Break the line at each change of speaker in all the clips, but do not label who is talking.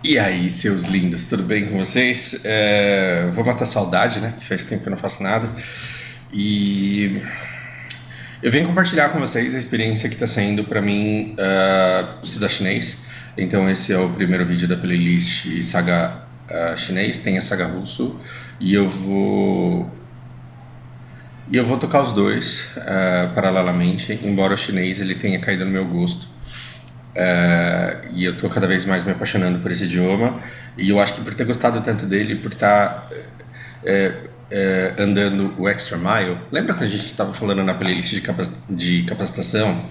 E aí, seus lindos, tudo bem com vocês? Vou matar a saudade, né? Que faz tempo que eu não faço nada. E eu venho compartilhar com vocês a experiência que está sendo para mim estudar chinês. Então, esse é o primeiro vídeo da playlist Saga Chinês, tem a Saga Russo. E eu vou, e eu vou tocar os dois paralelamente, embora o chinês ele tenha caído no meu gosto. E eu estou cada vez mais me apaixonando por esse idioma. E eu acho que por ter gostado tanto dele, por estar andando o extra mile. Lembra quando a gente estava falando na playlist de capacitação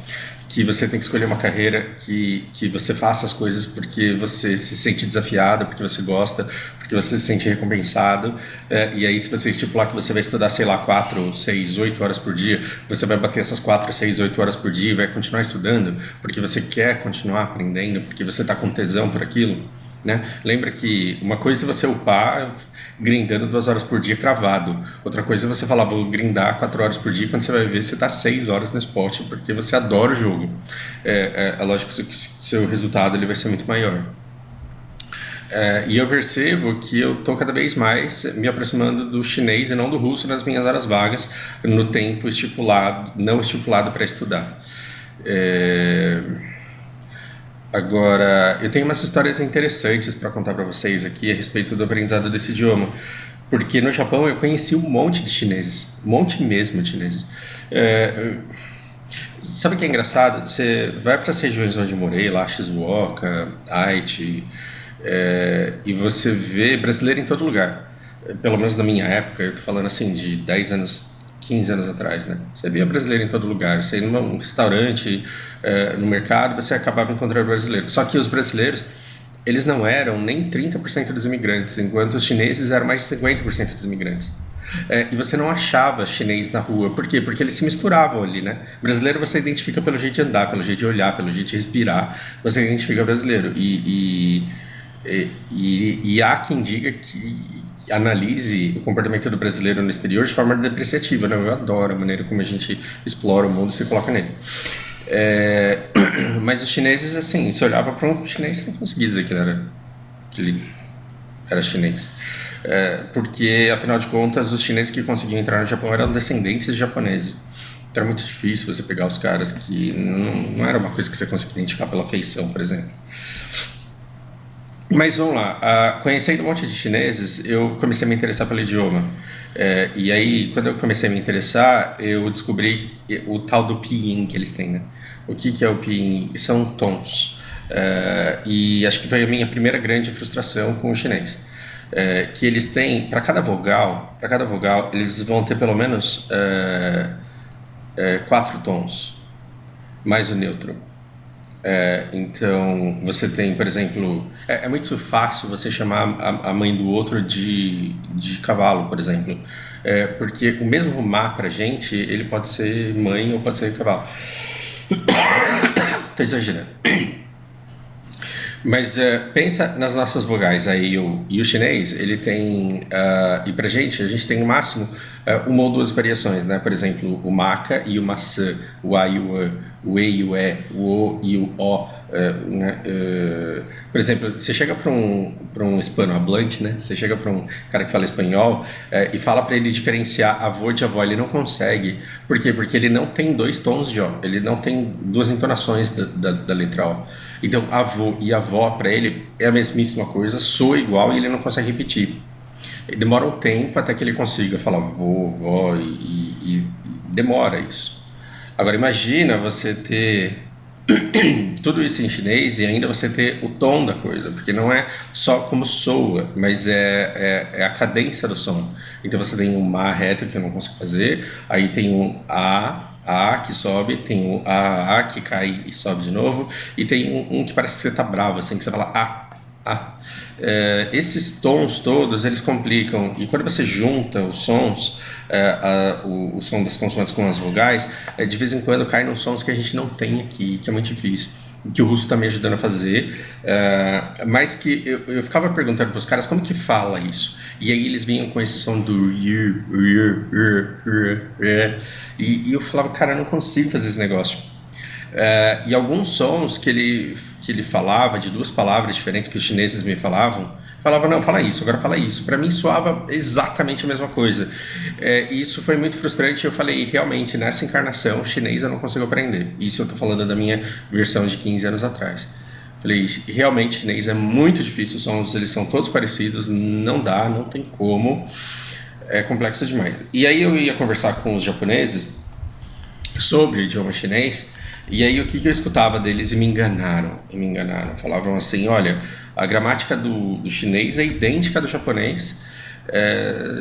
que você tem que escolher uma carreira que você faça as coisas porque você se sente desafiado, porque você gosta, porque você se sente recompensado. E aí, se você estipular que você vai estudar, sei lá, 4, 6, 8 horas por dia, você vai bater essas 4, 6, 8 horas por dia e vai continuar estudando porque você quer continuar aprendendo, porque você está com tesão por aquilo. Né? Lembra que uma coisa é você upar grindando 2 horas por dia cravado. Outra coisa é você falar, vou grindar 4 horas por dia, quando você vai ver, você está 6 horas no spot, porque você adora o jogo. É lógico que seu resultado ele vai ser muito maior. E eu percebo que eu estou cada vez mais me aproximando do chinês e não do russo nas minhas horas vagas, no tempo estipulado, não estipulado para estudar. Agora, eu tenho umas histórias interessantes para contar para vocês aqui a respeito do aprendizado desse idioma, porque no Japão eu conheci um monte de chineses, um monte mesmo de chineses. É, Sabe o que é engraçado? Você vai para as regiões onde eu morei, lá Shizuoka, Aichi, e você vê brasileiro em todo lugar. Pelo menos na minha época, eu tô falando assim de 10 anos, 15 anos atrás, né? Você via brasileiro em todo lugar. Você ia num restaurante, no mercado, você acabava encontrando brasileiro. Só que os brasileiros, eles não eram nem 30% dos imigrantes, enquanto os chineses eram mais de 50% dos imigrantes. E você não achava chinês na rua. Por quê? Porque eles se misturavam ali, né? Brasileiro você identifica pelo jeito de andar, pelo jeito de olhar, pelo jeito de respirar. Você identifica brasileiro. E há quem diga que analise o comportamento do brasileiro no exterior de forma depreciativa, né? Eu adoro a maneira como a gente explora o mundo e se coloca nele. É, mas os chineses, assim, se olhava para um chinês, você não conseguia dizer que ele era chinês. Porque, afinal de contas, os chineses que conseguiam entrar no Japão eram descendentes de japoneses. Então era muito difícil você pegar os caras que não era uma coisa que você conseguia identificar pela feição, por exemplo. Mas vamos lá, conhecendo um monte de chineses, eu comecei a me interessar pelo idioma. E aí, quando eu comecei a me interessar, eu descobri o tal do pinyin que eles têm, né? O que é o pinyin? São tons. E acho que foi a minha primeira grande frustração com o chinês. Que eles têm, para cada vogal, eles vão ter pelo menos 4 tons, mais o neutro. Então, você tem, por exemplo, é muito fácil você chamar a mãe do outro de cavalo, por exemplo. Porque o mesmo má pra gente, ele pode ser mãe ou pode ser cavalo. Tô exagerando. Mas pensa nas nossas vogais, aí e o chinês, ele tem, e pra gente, a gente tem no máximo uma ou duas variações, né? Por exemplo, o maca e o maçã, o a e o an, o e e o e, o o e o o. Né? Por exemplo, você chega para um hispanohablante, né? Você chega para um cara que fala espanhol e fala para ele diferenciar avô de avó, ele não consegue. Por quê? Porque ele não tem dois tons de ó, ele não tem duas entonações da letra ó. Então, avô e avó, para ele, é a mesmíssima coisa, soa igual e ele não consegue repetir. Demora um tempo até que ele consiga falar vô, vó e demora isso. Agora, imagina você ter tudo isso em chinês e ainda você ter o tom da coisa, porque não é só como soa, mas é a cadência do som. Então você tem um ma reto que eu não consigo fazer, aí tem um a que sobe, tem o a que cai e sobe de novo, e tem um que parece que você tá bravo, assim, que você fala a. Esses tons todos, eles complicam, e quando você junta os sons, o som das consoantes com as vogais, de vez em quando cai nos sons que a gente não tem aqui, que é muito difícil, que o russo está me ajudando a fazer, mas que eu ficava perguntando para os caras como que fala isso, e aí eles vinham com esse som do e eu falava, cara, eu não consigo fazer esse negócio. E alguns sons que ele falava, de duas palavras diferentes que os chineses me falavam, falava, não, fala isso, agora fala isso. Para mim soava exatamente a mesma coisa. E isso foi muito frustrante. Eu falei, realmente, nessa encarnação, chinês eu não consigo aprender. Isso eu tô falando da minha versão de 15 anos atrás. Falei, realmente, chinês é muito difícil, os sons, eles são todos parecidos, não dá, não tem como. É complexo demais. E aí eu ia conversar com os japoneses sobre o idioma chinês, e aí o que eu escutava deles e me enganaram. Falavam assim, olha, a gramática do chinês é idêntica à do japonês,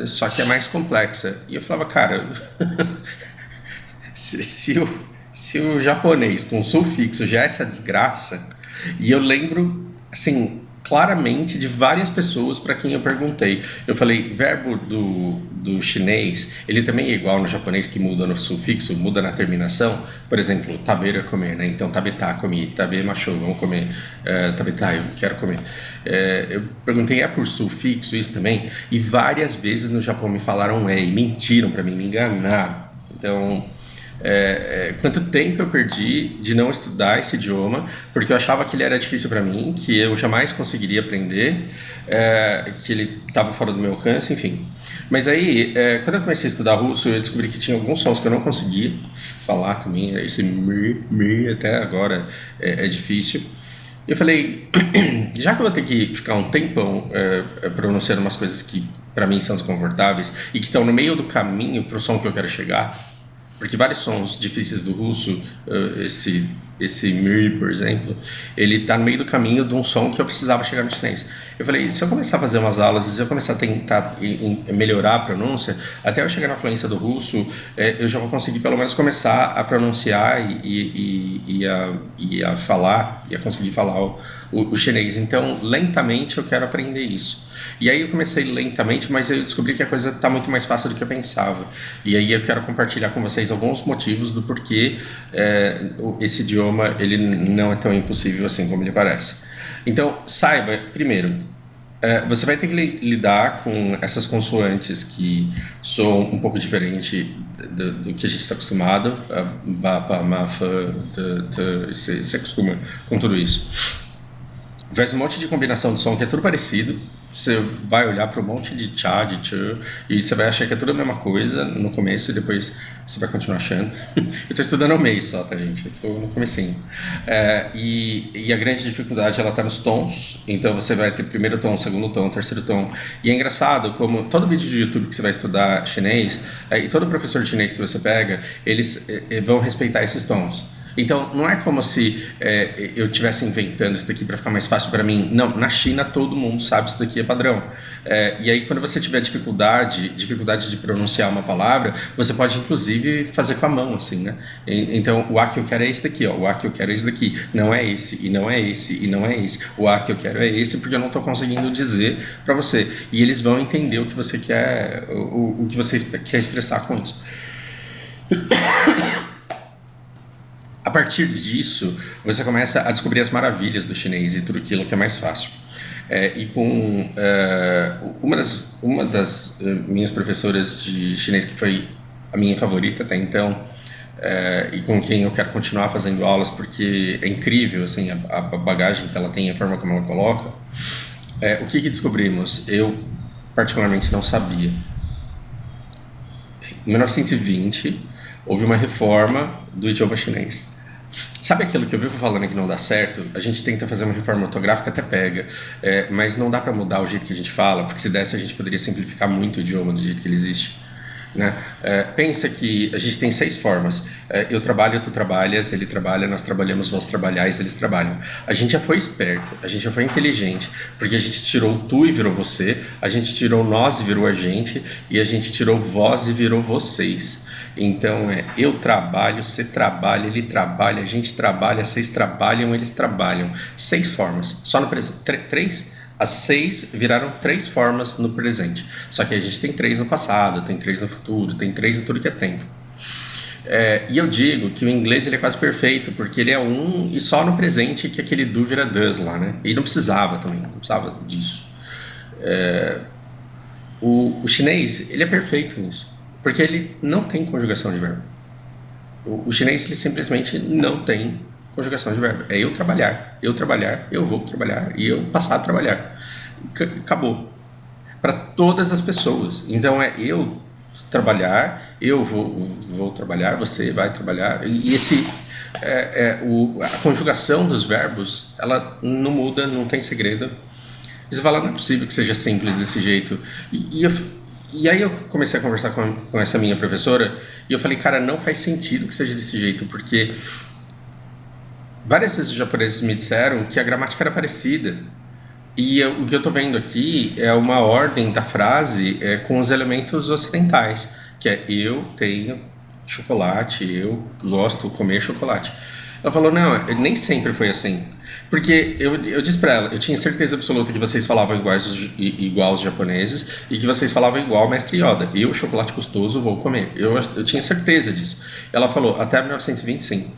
só que é mais complexa. E eu falava, cara, se o japonês com sufixo já é essa desgraça, e eu lembro, assim, claramente de várias pessoas para quem eu perguntei. Eu falei, verbo do chinês, ele também é igual no japonês que muda no sufixo, muda na terminação. Por exemplo, taber é comer, né? Então, tabetá, comi, tabe machou, vamos comer, tabetá, eu quero comer. Eu perguntei, é por sufixo isso também? E várias vezes no Japão me falaram e mentiram para mim, me enganaram. Então, quanto tempo eu perdi de não estudar esse idioma, porque eu achava que ele era difícil para mim, que eu jamais conseguiria aprender, que ele estava fora do meu alcance, enfim. Mas aí, quando eu comecei a estudar russo, eu descobri que tinha alguns sons que eu não conseguia falar também, esse mi até agora é difícil. Eu falei, já que eu vou ter que ficar um tempão pronunciando umas coisas que para mim são desconfortáveis e que estão no meio do caminho para o som que eu quero chegar, porque vários sons difíceis do russo, esse mi, por exemplo, ele está no meio do caminho de um som que eu precisava chegar no chinês. Eu falei, se eu começar a fazer umas aulas, se eu começar a tentar melhorar a pronúncia, até eu chegar na fluência do russo, eu já vou conseguir pelo menos começar a pronunciar e a falar, e a conseguir falar o chinês. Então, lentamente eu quero aprender isso. E aí eu comecei lentamente, mas eu descobri que a coisa está muito mais fácil do que eu pensava. E aí eu quero compartilhar com vocês alguns motivos do porquê esse idioma ele não é tão impossível assim como ele parece. Então, saiba, primeiro, você vai ter que lidar com essas consoantes que soam um pouco diferente do que a gente está acostumado. Ba, pa, ma, fa, você acostuma com tudo isso. Vai um monte de combinação de som que é tudo parecido. Você vai olhar para um monte de tchá, de tchã, e você vai achar que é tudo a mesma coisa no começo e depois você vai continuar achando. Eu estou estudando há um mês só, tá, gente? Eu estou no comecinho. E a grande dificuldade, ela está nos tons. Então você vai ter primeiro tom, segundo tom, terceiro tom. E é engraçado como todo vídeo de YouTube que você vai estudar chinês, e todo professor de chinês que você pega, eles vão respeitar esses tons. Então, não é como se eu estivesse inventando isso daqui para ficar mais fácil para mim. Não, na China todo mundo sabe isso daqui é padrão. E aí, quando você tiver dificuldade de pronunciar uma palavra, você pode, inclusive, fazer com a mão, assim, né? Então, o A que eu quero é esse daqui, ó. O A que eu quero é esse daqui. Não é esse, e não é esse, e não é esse. O A que eu quero é esse, porque eu não estou conseguindo dizer para você. E eles vão entender o que você quer, o que você quer expressar com isso. A partir disso, você começa a descobrir as maravilhas do chinês e tudo aquilo que é mais fácil. E com uma das minhas professoras de chinês, que foi a minha favorita até então, e com quem eu quero continuar fazendo aulas, porque é incrível assim, a bagagem que ela tem, a forma como ela coloca, o que descobrimos? Eu, particularmente, não sabia. Em 1920, houve uma reforma do idioma chinês. Sabe aquilo que eu vivo falando que não dá certo? A gente tenta fazer uma reforma ortográfica, até pega, mas não dá para mudar o jeito que a gente fala, porque se desse a gente poderia simplificar muito o idioma do jeito que ele existe. Né? Pensa que a gente tem 6 formas. Eu trabalho, tu trabalhas, ele trabalha, nós trabalhamos, vós trabalhais, eles trabalham. A gente já foi esperto, a gente já foi inteligente, porque a gente tirou tu e virou você, a gente tirou nós e virou a gente, e a gente tirou vós e virou vocês. Então eu trabalho, você trabalha, ele trabalha, a gente trabalha, vocês trabalham, eles trabalham. 6 formas, só no presente. 3? As 6 viraram 3 formas no presente. Só que a gente tem 3 no passado, tem 3 no futuro, tem 3 em tudo que é tempo. E eu digo que o inglês ele é quase perfeito, porque ele é um e só no presente que aquele do vira does lá, né? E não precisava também, não precisava disso. O chinês, ele é perfeito nisso. Porque ele não tem conjugação de verbo. O chinês, ele simplesmente não tem conjugação de verbo. É eu trabalhar, eu vou trabalhar e eu passar a trabalhar. Acabou. Para todas as pessoas. Então é eu trabalhar, eu vou trabalhar, você vai trabalhar. E a conjugação dos verbos, ela não muda, não tem segredo. E você fala, não é possível que seja simples desse jeito. E aí eu comecei a conversar com essa minha professora e eu falei, cara, não faz sentido que seja desse jeito, porque várias vezes os japoneses me disseram que a gramática era parecida. E o que eu estou vendo aqui é uma ordem da frase com os elementos ocidentais, que é eu tenho chocolate, eu gosto de comer chocolate. Ela falou, não, nem sempre foi assim. Porque eu disse para ela, eu tinha certeza absoluta que vocês falavam igual os japoneses e que vocês falavam igual o mestre Yoda. Eu, chocolate gostoso, vou comer. Eu tinha certeza disso. Ela falou, até 1920 sim.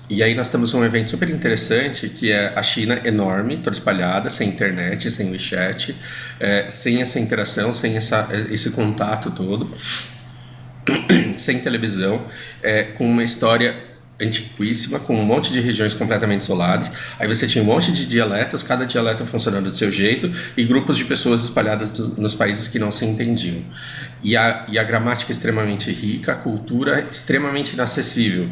E aí nós temos um evento super interessante, que é a China enorme, toda espalhada, sem internet, sem WeChat, sem essa interação, sem esse contato todo, sem televisão, com uma história antiquíssima, com um monte de regiões completamente isoladas. Aí você tinha um monte de dialetos, cada dialeto funcionando do seu jeito, e grupos de pessoas espalhadas nos países que não se entendiam. E a gramática extremamente rica, a cultura extremamente inacessível.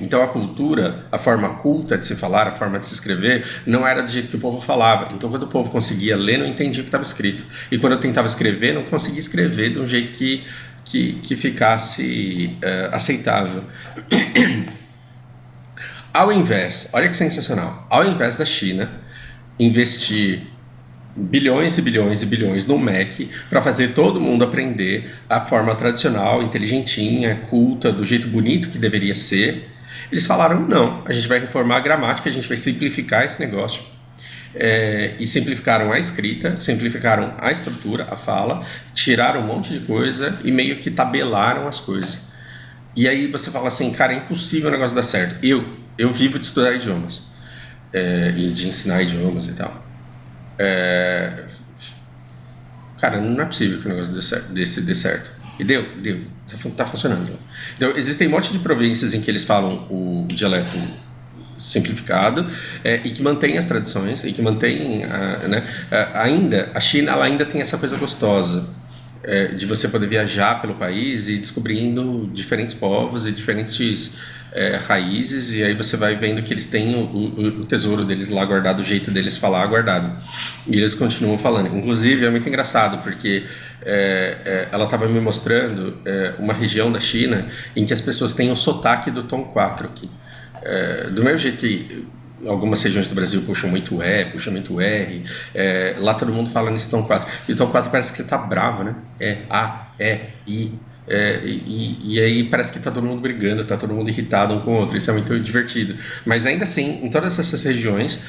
Então a cultura, a forma culta de se falar, a forma de se escrever, não era do jeito que o povo falava. Então quando o povo conseguia ler, não entendia o que estava escrito. E quando eu tentava escrever, não conseguia escrever de um jeito que ficasse aceitável. Ao invés, olha que sensacional, ao invés da China investir bilhões e bilhões e bilhões no MEC para fazer todo mundo aprender a forma tradicional, inteligentinha, culta, do jeito bonito que deveria ser, eles falaram, não, a gente vai reformar a gramática, a gente vai simplificar esse negócio. E simplificaram a escrita, simplificaram a estrutura, a fala, tiraram um monte de coisa e meio que tabelaram as coisas. E aí você fala assim, cara, é impossível o negócio dar certo. Eu vivo de estudar idiomas e de ensinar idiomas e tal. Cara, não é possível que o negócio dê certo. E deu. Tá funcionando. Então, existem um monte de províncias em que eles falam o dialeto simplificado e que mantém as tradições e que mantém ainda a China, ela ainda tem essa coisa gostosa de você poder viajar pelo país e descobrindo diferentes povos e diferentes raízes, e aí você vai vendo que eles têm o tesouro deles lá guardado, o jeito deles falar guardado, e eles continuam falando. Inclusive é muito engraçado porque ela estava me mostrando uma região da China em que as pessoas têm o sotaque do tom 4 aqui. Do mesmo jeito que algumas regiões do Brasil puxam muito puxam muito R, lá todo mundo fala nesse tom 4. E o tom 4 parece que você tá bravo, né? I. E aí parece que tá todo mundo brigando, tá todo mundo irritado um com o outro. Isso é muito divertido. Mas ainda assim, em todas essas regiões,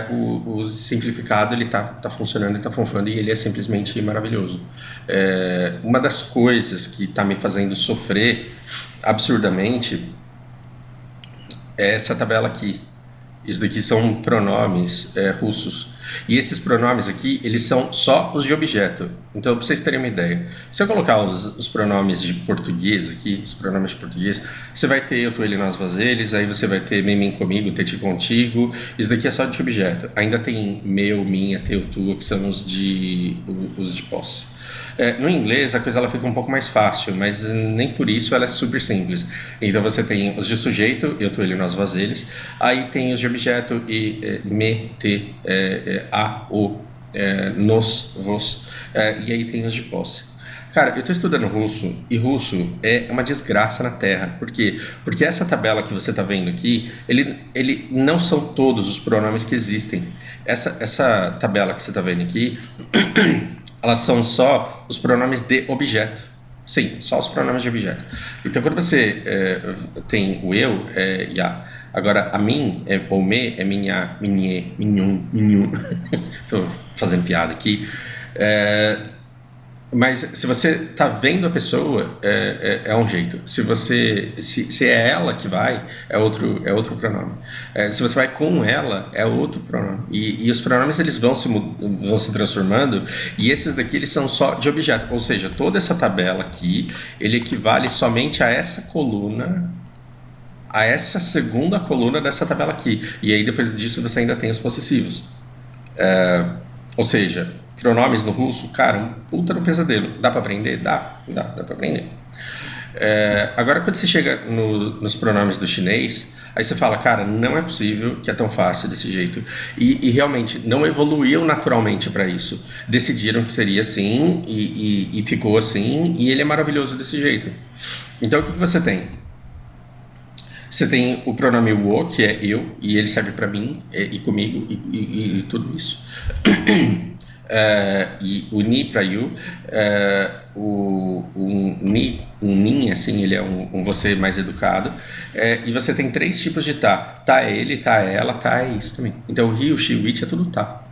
o simplificado ele tá funcionando e tá funcionando, e ele é simplesmente maravilhoso. Uma das coisas que tá me fazendo sofrer absurdamente é essa tabela aqui. Isso daqui são pronomes russos. E esses pronomes aqui, eles são só os de objeto. Então, para vocês terem uma ideia, se eu colocar os pronomes de português aqui, os pronomes de português, você vai ter eu, tu, ele, nós, vós, eles, aí você vai ter mim, mim, comigo, te, contigo. Isso daqui é só de objeto. Ainda tem meu, minha, teu, tua, que são os de posse. No inglês a coisa ela fica um pouco mais fácil, mas nem por isso ela é super simples. Então você tem os de sujeito, eu, tu, ele, nós, vós, eles. Aí tem os de objeto e me, te, a, o, nos, vos. E aí tem os de posse. Cara, eu estou estudando russo, e russo é uma desgraça na Terra. Por quê? Porque essa tabela que você está vendo aqui, ele não são todos os pronomes que existem. Essa tabela que você está vendo aqui, elas são só os pronomes de objeto. Sim, só os pronomes de objeto. Então, quando você tem o eu, é ya. Agora, a mim, ou me, é minha, minhe, minhum. Estou fazendo piada aqui. Mas se você está vendo a pessoa, é um jeito. Se é ela que vai, é outro pronome. Se você vai com ela, é outro pronome. E os pronomes eles vão se transformando, e esses daqui eles são só de objeto. Ou seja, toda essa tabela aqui, ele equivale somente a essa coluna a essa segunda coluna dessa tabela aqui. E aí depois disso você ainda tem os possessivos. Ou seja, pronomes no russo, cara, um puta no pesadelo. Dá pra aprender? Dá pra aprender. Agora, quando você chega nos pronomes do chinês, aí você fala, cara, não é possível que é tão fácil desse jeito. E realmente, não evoluiu naturalmente para isso. Decidiram que seria assim e ficou assim, e ele é maravilhoso desse jeito. Então, o que você tem? Você tem o pronome wo, que é eu, e ele serve para mim e comigo e tudo isso. E o ni para you, o ni, um nin, assim, ele é um você mais educado. E você tem 3 tipos de tá. Tá é ele, tá é ela, tá é isso também. Então, he, o she, o it é tudo tá.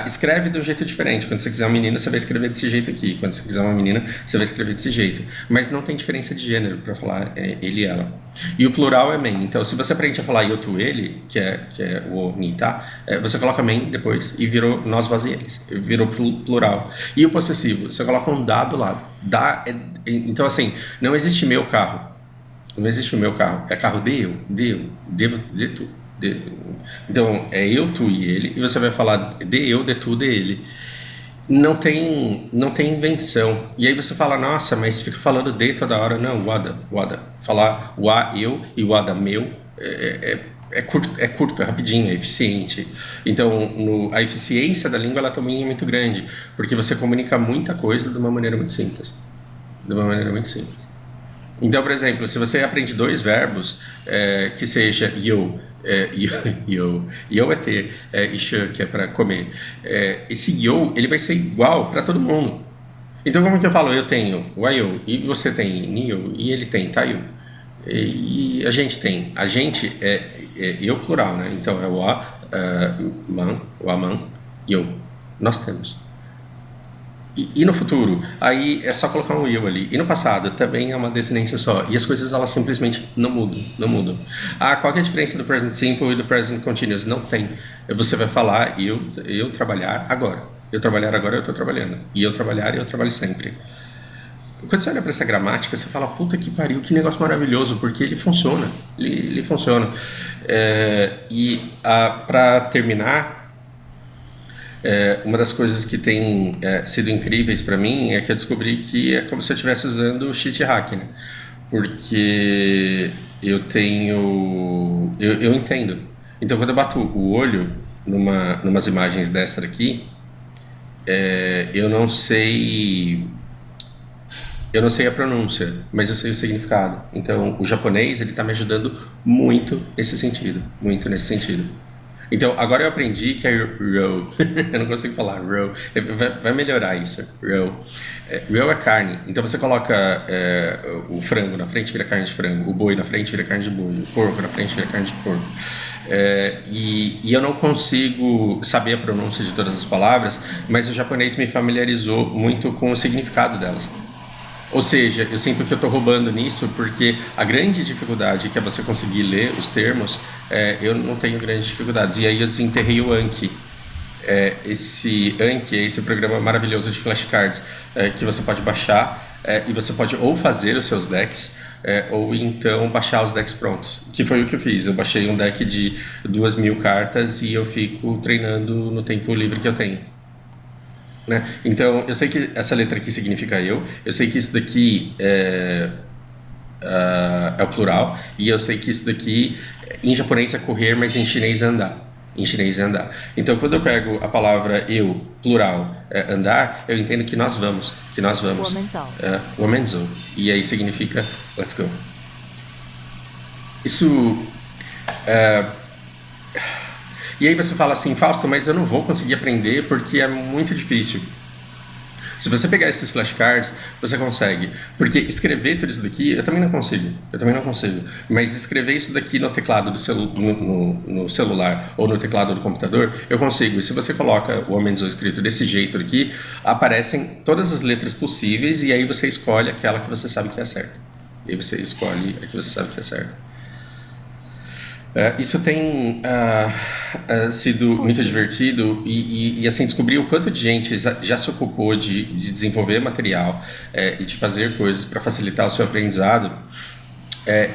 Escreve de um jeito diferente. Quando você quiser um menino, você vai escrever desse jeito aqui. Quando você quiser uma menina, você vai escrever desse jeito. Mas não tem diferença de gênero para falar ele e ela. E o plural é men. Então, se você aprende a falar eu, tu, ele, que é o ni, tá? Você coloca men depois e virou nós, vós e eles. Virou plural. E o possessivo, você coloca um dá do lado. Então, assim, não existe meu carro. Não existe o meu carro. É carro de eu, de tu. Então, é eu, tu e ele. E você vai falar de eu, de tu, de ele. Não tem invenção. E aí você fala, nossa, mas fica falando de toda hora. Não, wada. Falar wa, eu e wada, meu, é curto, é rapidinho, é eficiente. Então, a eficiência da língua ela também é muito grande, porque você comunica muita coisa de uma maneira muito simples. Então, por exemplo, se você aprende 2 verbos, que seja yo, yo é ter, e she, que é para comer, esse yo ele vai ser igual para todo mundo. Então, como que eu falo? Eu tenho wayo, e você tem niyo, e ele tem tayo. E a gente é eu plural, né? Então é o aman, eu. Nós temos. E no futuro, aí é só colocar um eu ali. E no passado também é uma descendência só. E as coisas elas simplesmente não mudam. Qual que é a diferença do present simple e do present continuous? Não tem. Você vai falar eu trabalhar agora. Eu trabalhar agora, eu estou trabalhando. E eu trabalhar, eu trabalho sempre. Quando você olha para essa gramática, você fala, puta que pariu, que negócio maravilhoso, porque ele funciona. Ele funciona. Para terminar, uma das coisas que tem sido incríveis para mim é que eu descobri que é como se eu estivesse usando o cheat hack, né? Porque eu entendo. Então, quando eu bato o olho numas imagens dessa aqui, eu não sei a pronúncia, mas eu sei o significado. Então, o japonês ele está me ajudando muito nesse sentido. Então, agora eu aprendi que é row. Eu não consigo falar row. Vai melhorar isso. Row. Row é carne. Então, você coloca o frango na frente, vira carne de frango. O boi na frente, vira carne de boi. O porco na frente, vira carne de porco. E eu não consigo saber a pronúncia de todas as palavras, mas o japonês me familiarizou muito com o significado delas. Ou seja, eu sinto que eu estou roubando nisso porque a grande dificuldade que é você conseguir ler os termos, eu não tenho grandes dificuldades. E aí eu desenterrei o Anki. Esse Anki é esse programa maravilhoso de flashcards que você pode baixar e você pode ou fazer os seus decks ou então baixar os decks prontos. Que foi o que eu fiz. Eu baixei um deck de 2.000 cartas e eu fico treinando no tempo livre que eu tenho. Né? Então, eu sei que essa letra aqui significa eu sei que isso daqui é o plural, e eu sei que isso daqui em japonês é correr, mas em chinês é andar. Então, quando eu pego a palavra eu, plural, andar, eu entendo que nós vamos. Womenzou. E aí significa let's go. Isso... E aí você fala assim, Fausto, mas eu não vou conseguir aprender porque é muito difícil. Se você pegar esses flashcards, você consegue. Porque escrever tudo isso daqui, eu também não consigo. Mas escrever isso daqui no teclado no celular ou no teclado do computador, eu consigo. E se você coloca o Womenzou escrito desse jeito aqui, aparecem todas as letras possíveis e aí você escolhe aquela que você sabe que é certa. Isso tem sido muito divertido e assim, descobrir o quanto de gente já se ocupou de desenvolver material e de fazer coisas para facilitar o seu aprendizado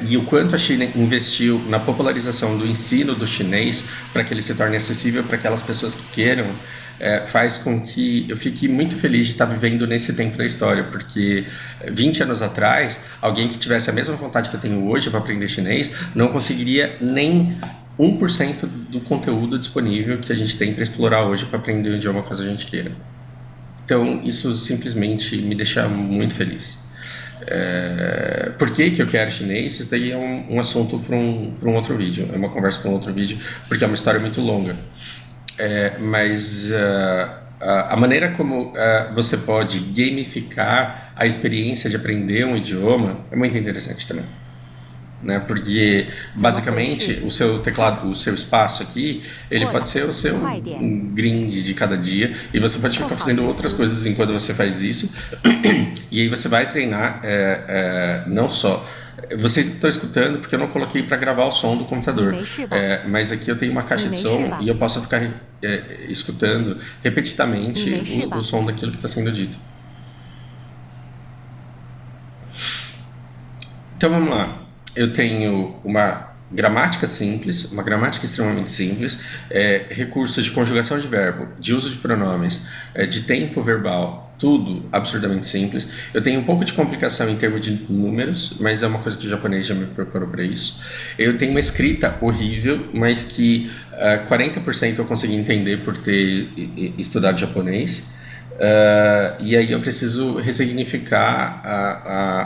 E o quanto a China investiu na popularização do ensino do chinês para que ele se torne acessível para aquelas pessoas que queiram, faz com que eu fique muito feliz de estar vivendo nesse tempo da história, porque 20 anos atrás, alguém que tivesse a mesma vontade que eu tenho hoje para aprender chinês não conseguiria nem 1% do conteúdo disponível que a gente tem para explorar hoje para aprender o idioma caso a gente queira. Então, isso simplesmente me deixa muito feliz. Por que eu quero chinês? Isso daí é um assunto para um outro vídeo, é uma conversa para um outro vídeo, porque é uma história muito longa. Mas a maneira como você pode gamificar a experiência de aprender um idioma é muito interessante também. Né? Porque basicamente o seu teclado, o seu espaço aqui, ele pode ser o seu grind de cada dia e você pode ficar fazendo outras coisas enquanto você faz isso. E aí você vai treinar não só. Vocês estão escutando porque eu não coloquei para gravar o som do computador, mas aqui eu tenho uma caixa de som e eu posso ficar escutando repetidamente o som daquilo que está sendo dito. Então vamos lá. Eu tenho uma gramática simples, uma gramática extremamente simples, recursos de conjugação de verbo, de uso de pronomes, de tempo verbal, tudo absurdamente simples. Eu tenho um pouco de complicação em termos de números, mas é uma coisa que o japonês já me preparou para isso. Eu tenho uma escrita horrível, mas que 40% eu consegui entender por ter estudado japonês. E aí eu preciso ressignificar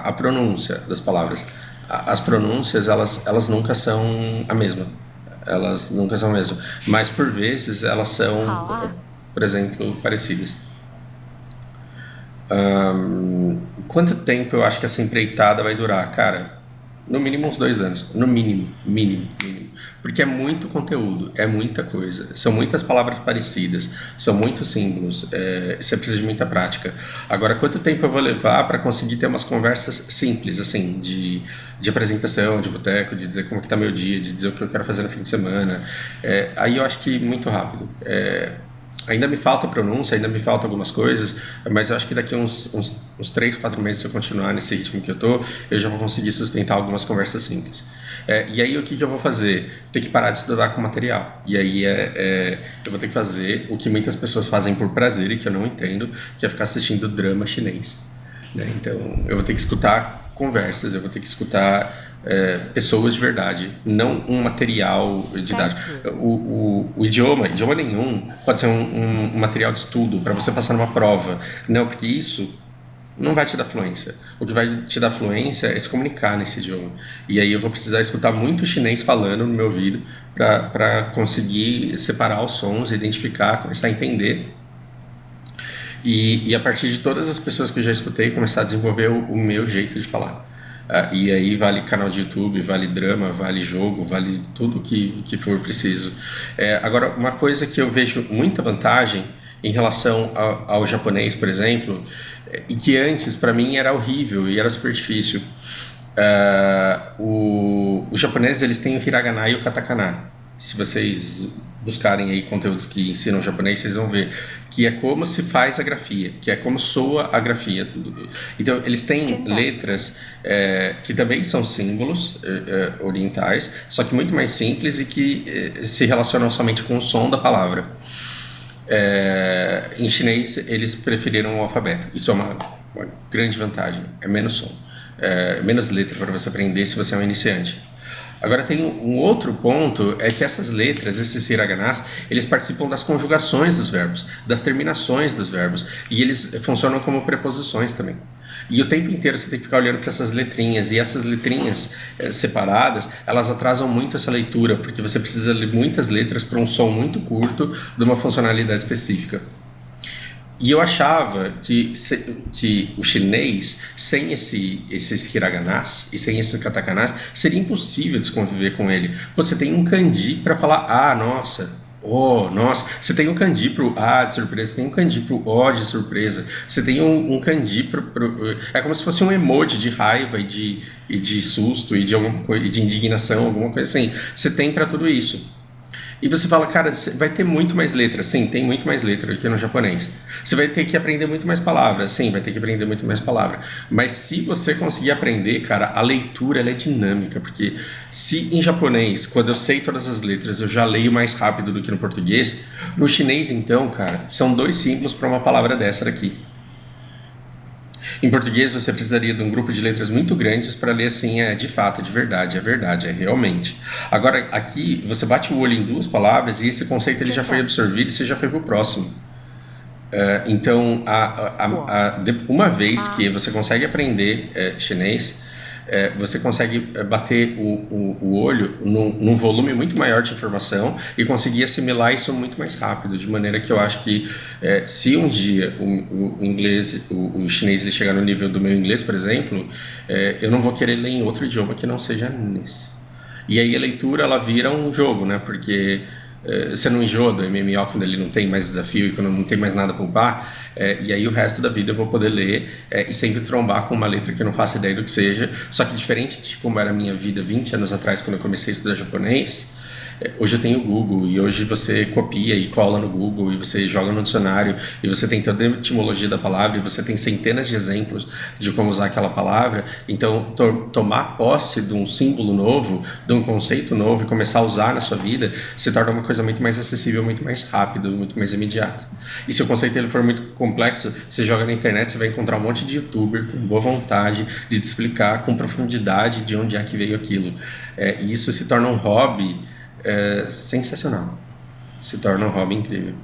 a pronúncia das palavras. As pronúncias, elas nunca são a mesma. Elas nunca são a mesma. Mas, por vezes, elas são, por exemplo, parecidas. Quanto tempo eu acho que essa empreitada vai durar? Cara, no mínimo uns 2 anos. No mínimo. Porque é muito conteúdo, é muita coisa. São muitas palavras parecidas, são muitos símbolos. Você precisa de muita prática. Agora, quanto tempo eu vou levar para conseguir ter umas conversas simples, assim, de apresentação, de boteco, de dizer como que tá meu dia, de dizer o que eu quero fazer no fim de semana. Aí eu acho que muito rápido. Ainda me falta pronúncia, ainda me falta algumas coisas, mas eu acho que daqui uns 3, 4 meses, se eu continuar nesse ritmo que eu já vou conseguir sustentar algumas conversas simples. E aí o que eu vou fazer? Ter que parar de estudar com material. E aí eu vou ter que fazer o que muitas pessoas fazem por prazer e que eu não entendo, que é ficar assistindo drama chinês. Né? Então eu vou ter que escutar conversas, eu vou ter que escutar pessoas de verdade, não um material didático. O idioma nenhum pode ser um material de estudo para você passar numa prova. Não, porque isso não vai te dar fluência. O que vai te dar fluência é se comunicar nesse idioma. E aí eu vou precisar escutar muito chinês falando no meu ouvido para conseguir separar os sons, identificar, começar a entender. E a partir de todas as pessoas que eu já escutei, começar a desenvolver o meu jeito de falar. E aí vale canal de YouTube, vale drama, vale jogo, vale tudo que for preciso. Agora, uma coisa que eu vejo muita vantagem em relação ao japonês, por exemplo, e que antes para mim era horrível e era super difícil. Os japoneses, eles têm o hiragana e o katakana. Se vocês buscarem aí conteúdos que ensinam japonês, vocês vão ver que é como se faz a grafia, que é como soa a grafia. Então, eles têm letras que também são símbolos orientais, só que muito mais simples e que se relacionam somente com o som da palavra. Em chinês, eles preferiram o alfabeto. Isso é uma grande vantagem. É menos som, menos letra para você aprender se você é um iniciante. Agora tem um outro ponto, é que essas letras, esses hiraganas, eles participam das conjugações dos verbos, das terminações dos verbos, e eles funcionam como preposições também. E o tempo inteiro você tem que ficar olhando para essas letrinhas, e essas letrinhas separadas, elas atrasam muito essa leitura, porque você precisa ler muitas letras para um som muito curto de uma funcionalidade específica. E eu achava que o chinês, sem esses hiraganas e sem esses katakanas, seria impossível de conviver com ele. Você tem um kanji para falar nossa, oh, nossa. Você tem um kanji pro de surpresa, você tem um kanji pro o de surpresa. Você tem um kanji é como se fosse um emoji de raiva e de susto e de indignação, alguma coisa assim. Você tem para tudo isso. E você fala, cara, vai ter muito mais letra. Sim, tem muito mais letra aqui no japonês. Você vai ter que aprender muito mais palavras. Sim, vai ter que aprender muito mais palavras. Mas se você conseguir aprender, cara, a leitura ela é dinâmica. Porque se em japonês, quando eu sei todas as letras, eu já leio mais rápido do que no português, no chinês, então, cara, são 2 símbolos para uma palavra dessa daqui. Em português, você precisaria de um grupo de letras muito grandes para ler assim, de fato, de verdade, é verdade, é realmente. Agora, aqui, você bate o olho em 2 palavras e esse conceito ele já foi absorvido e você já foi para o próximo. Então, uma vez que você consegue aprender chinês, você consegue bater o olho num volume muito maior de informação e conseguir assimilar isso muito mais rápido, de maneira que eu acho que se um dia o inglês, o chinês ele chegar no nível do meu inglês, por exemplo, eu não vou querer ler em outro idioma que não seja nesse. E aí a leitura ela vira um jogo, né? Porque você não enjoa do MMO quando ele não tem mais desafio e quando não tem mais nada para upar, e aí o resto da vida eu vou poder ler e sempre trombar com uma letra que eu não faço ideia do que seja, só que diferente de como era a minha vida 20 anos atrás quando eu comecei a estudar japonês, hoje eu tenho o Google e hoje você copia e cola no Google e você joga no dicionário e você tem toda a etimologia da palavra e você tem centenas de exemplos de como usar aquela palavra. Então, tomar posse de um símbolo novo, de um conceito novo e começar a usar na sua vida se torna uma coisa muito mais acessível, muito mais rápido, muito mais imediata. E se o conceito ele for muito complexo, você joga na internet, você vai encontrar um monte de youtuber com boa vontade de te explicar com profundidade de onde é que veio aquilo. E isso se torna um hobby sensacional, se torna um hobby incrível.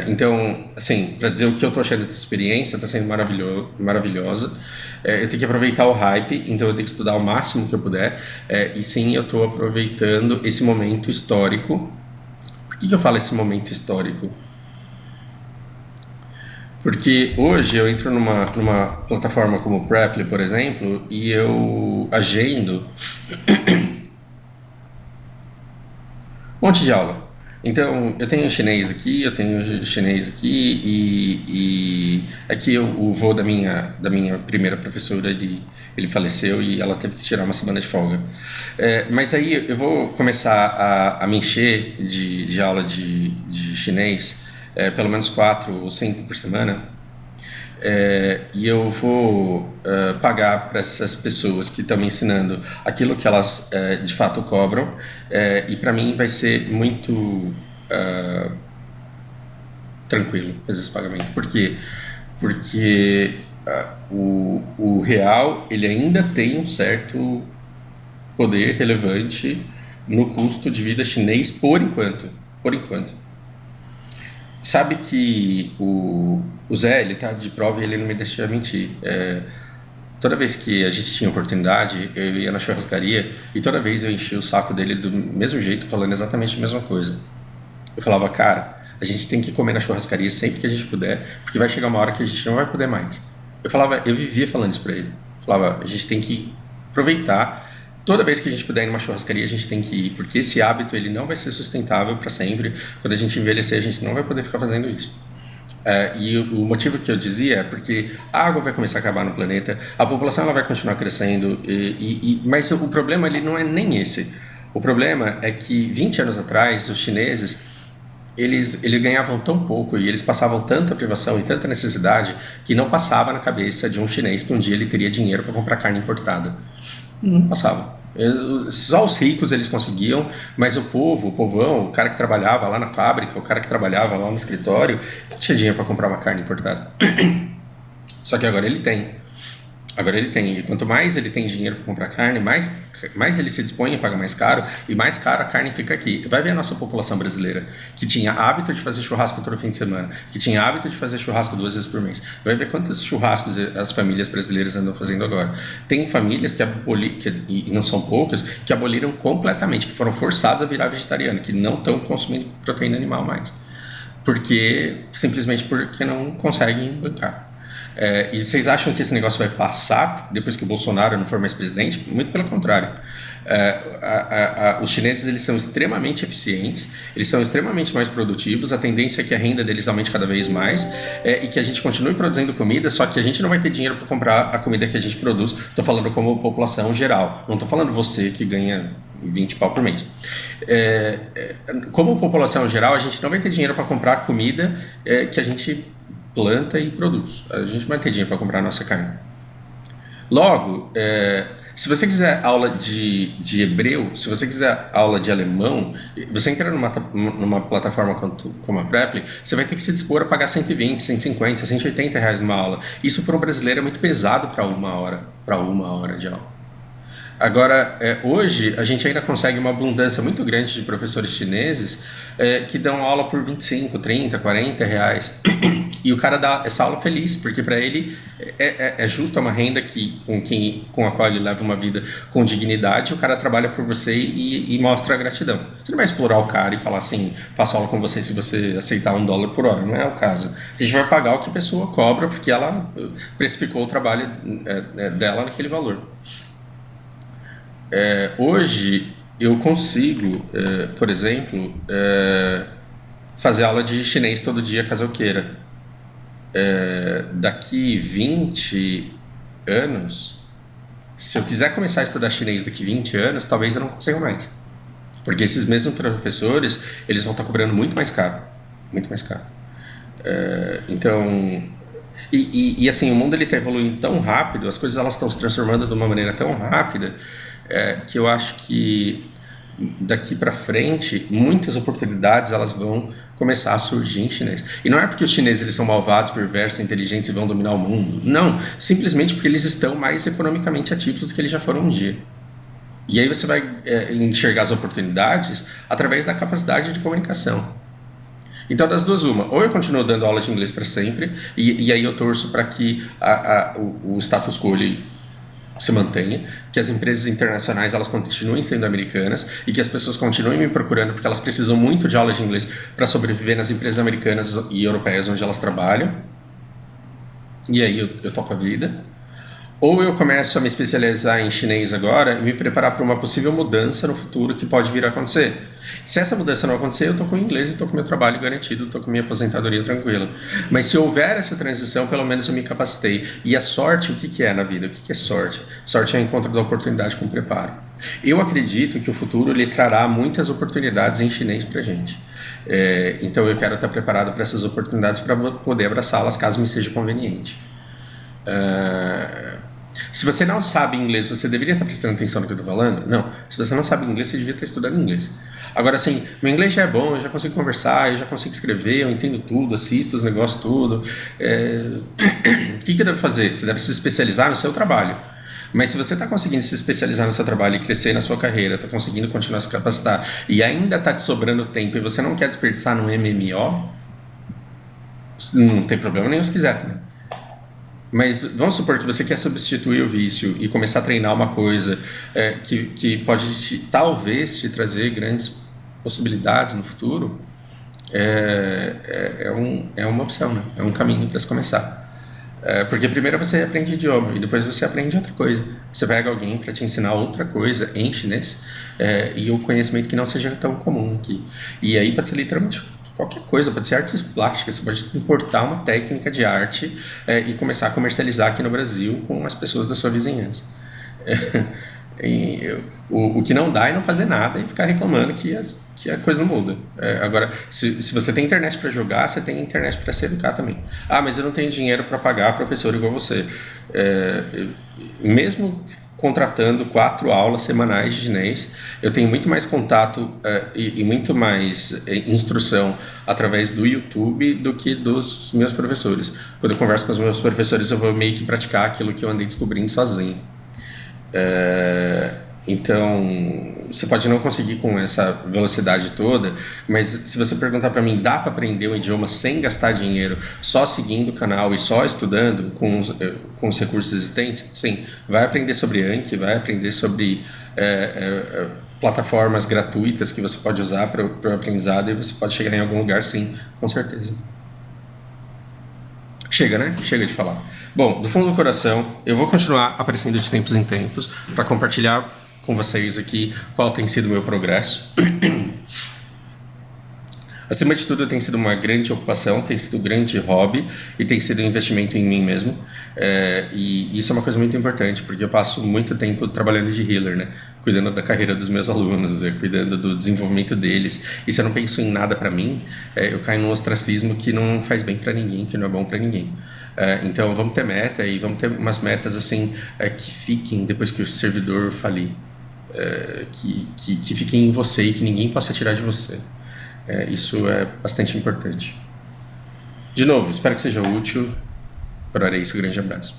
Então, assim, para dizer o que eu tô achando dessa experiência, tá sendo maravilhosa. Eu tenho que aproveitar o hype, então eu tenho que estudar o máximo que eu puder. E sim, eu tô aproveitando esse momento histórico. Por que eu falo esse momento histórico? Porque hoje eu entro numa plataforma como o Preply, por exemplo, e eu agendo um monte de aula. Então, eu tenho chinês aqui, eu tenho chinês aqui, e aqui o vô da minha primeira professora, ele faleceu e ela teve que tirar uma semana de folga. Mas aí eu vou começar a me encher de aula de chinês, pelo menos 4 ou 5 por semana, e eu vou pagar para essas pessoas que estão me ensinando aquilo que elas de fato cobram, e para mim vai ser muito tranquilo fazer esse pagamento. Por quê? Porque o real ele ainda tem um certo poder relevante no custo de vida chinês por enquanto. Por enquanto. Sabe que o Zé, ele tá de prova e ele não me deixa mentir. Toda vez que a gente tinha oportunidade, eu ia na churrascaria e toda vez eu enchia o saco dele do mesmo jeito, falando exatamente a mesma coisa. Eu falava, cara, a gente tem que comer na churrascaria sempre que a gente puder, porque vai chegar uma hora que a gente não vai poder mais. Eu vivia falando isso pra ele. Eu falava, a gente tem que aproveitar. Toda vez que a gente puder ir numa churrascaria, a gente tem que ir, porque esse hábito ele não vai ser sustentável para sempre. Quando a gente envelhecer, a gente não vai poder ficar fazendo isso. E o motivo que eu dizia é porque a água vai começar a acabar no planeta, a população ela vai continuar crescendo, mas o problema ele não é nem esse. O problema é que 20 anos atrás, os chineses eles ganhavam tão pouco e eles passavam tanta privação e tanta necessidade que não passava na cabeça de um chinês que um dia ele teria dinheiro para comprar carne importada. Não passava. Só os ricos eles conseguiam, mas o povão, o cara que trabalhava lá na fábrica, o cara que trabalhava lá no escritório, não tinha dinheiro para comprar uma carne importada. Só que agora ele tem. Agora ele tem. E quanto mais ele tem dinheiro para comprar carne, mais ele se dispõe a pagar mais caro e mais caro a carne fica aqui. Vai ver a nossa população brasileira, que tinha hábito de fazer churrasco todo fim de semana, que tinha hábito de fazer churrasco 2 vezes por mês. Vai ver quantos churrascos as famílias brasileiras andam fazendo agora. Tem famílias e não são poucas, que aboliram completamente, que foram forçadas a virar vegetariano, que não estão consumindo proteína animal mais. Simplesmente porque não conseguem bancar. E vocês acham que esse negócio vai passar depois que o Bolsonaro não for mais presidente? Muito pelo contrário. Os chineses eles são extremamente eficientes, eles são extremamente mais produtivos, a tendência é que a renda deles aumente cada vez mais, e que a gente continue produzindo comida, só que a gente não vai ter dinheiro para comprar a comida que a gente produz. Estou falando como população geral, não estou falando você que ganha 20 pau por mês. Como população geral, a gente não vai ter dinheiro para comprar a comida que a gente planta e produz. A gente não vai ter dinheiro para comprar a nossa carne. Logo, se você quiser aula de hebreu, se você quiser aula de alemão, você entra numa plataforma como a Preply, você vai ter que se dispor a pagar 120, 150, 180 reais numa aula. Isso para um brasileiro é muito pesado para uma hora de aula. Agora, hoje, a gente ainda consegue uma abundância muito grande de professores chineses que dão aula por 25, 30, 40 reais. E o cara dá essa aula feliz, porque para ele é justo, é uma renda com a qual ele leva uma vida com dignidade. O cara trabalha por você e mostra a gratidão. Você não vai explorar o cara e falar assim, faço aula com você se você aceitar $1 por hora. Não é o caso. A gente vai pagar o que a pessoa cobra, porque ela precificou o trabalho dela naquele valor. Hoje eu consigo, por exemplo, fazer aula de chinês todo dia caso eu queira. Daqui 20 anos, se eu quiser começar a estudar chinês daqui 20 anos, talvez eu não consiga mais. Porque esses mesmos professores, eles vão estar cobrando muito mais caro. Muito mais caro. Então... E assim, o mundo está evoluindo tão rápido, as coisas elas estão se transformando de uma maneira tão rápida, que eu acho que daqui para frente muitas oportunidades elas vão começar a surgir em chinês. E não é porque os chineses eles são malvados, perversos, inteligentes e vão dominar o mundo. Não, simplesmente porque eles estão mais economicamente ativos do que eles já foram um dia. E aí você vai enxergar as oportunidades através da capacidade de comunicação. Então, das duas, uma. Ou eu continuo dando aula de inglês para sempre, e aí eu torço para que o status quo se mantenha, que as empresas internacionais elas continuem sendo americanas e que as pessoas continuem me procurando porque elas precisam muito de aula de inglês para sobreviver nas empresas americanas e europeias onde elas trabalham. E aí eu toco a vida. Ou eu começo a me especializar em chinês agora e me preparar para uma possível mudança no futuro que pode vir a acontecer. Se essa mudança não acontecer, eu estou com o inglês e estou com o meu trabalho garantido, estou com a minha aposentadoria tranquila. Mas se houver essa transição, pelo menos eu me capacitei. E a sorte, o que é na vida? O que é sorte? Sorte é o encontro da oportunidade com preparo. Eu acredito que o futuro lhe trará muitas oportunidades em chinês para a gente. Então eu quero estar preparado para essas oportunidades para poder abraçá-las caso me seja conveniente. Se você não sabe inglês, você deveria estar prestando atenção no que eu estou falando? Não. Se você não sabe inglês, você devia estar estudando inglês. Agora, assim, meu inglês já é bom, eu já consigo conversar, eu já consigo escrever, eu entendo tudo, assisto os negócios, tudo. O que eu devo fazer? Você deve se especializar no seu trabalho. Mas se você está conseguindo se especializar no seu trabalho e crescer na sua carreira, está conseguindo continuar a se capacitar e ainda está te sobrando tempo e você não quer desperdiçar no MMO, não tem problema nenhum se quiser também. Mas vamos supor que você quer substituir o vício e começar a treinar uma coisa que pode talvez te trazer grandes possibilidades no futuro, é uma opção, né? É um caminho para se começar. Porque primeiro você aprende idioma e depois você aprende outra coisa. Você pega alguém para te ensinar outra coisa em chinês e o conhecimento que não seja tão comum aqui. E aí pode ser literalmente qualquer coisa, pode ser artes plásticas, você pode importar uma técnica de arte e começar a comercializar aqui no Brasil com as pessoas da sua vizinhança. O que não dá é não fazer nada e ficar reclamando que a coisa não muda. Agora, se você tem internet para jogar, você tem internet para se educar também. Mas eu não tenho dinheiro para pagar professor igual você. Mesmo contratando 4 aulas semanais de chinês, eu tenho muito mais contato e muito mais instrução através do YouTube do que dos meus professores. Quando eu converso com os meus professores, eu vou meio que praticar aquilo que eu andei descobrindo sozinho. Então, você pode não conseguir com essa velocidade toda, mas se você perguntar para mim, dá para aprender um idioma sem gastar dinheiro, só seguindo o canal e só estudando com os recursos existentes? Sim, vai aprender sobre Anki, vai aprender sobre plataformas gratuitas que você pode usar para o aprendizado e você pode chegar em algum lugar, sim, com certeza. Chega, né? Chega de falar. Bom, do fundo do coração, eu vou continuar aparecendo de tempos em tempos para compartilhar com vocês aqui qual tem sido o meu progresso. Acima de tudo, tem sido uma grande ocupação, tem sido um grande hobby e tem sido um investimento em mim mesmo. E isso é uma coisa muito importante, porque eu passo muito tempo trabalhando de healer, né? Cuidando da carreira dos meus alunos, cuidando do desenvolvimento deles. E se eu não penso em nada para mim, eu caio num ostracismo que não faz bem para ninguém, que não é bom para ninguém. Então vamos ter meta e vamos ter umas metas assim que fiquem depois que o servidor falir. Que fiquem em você e que ninguém possa tirar de você. Isso é bastante importante. De novo, espero que seja útil. Por hora é isso, grande abraço.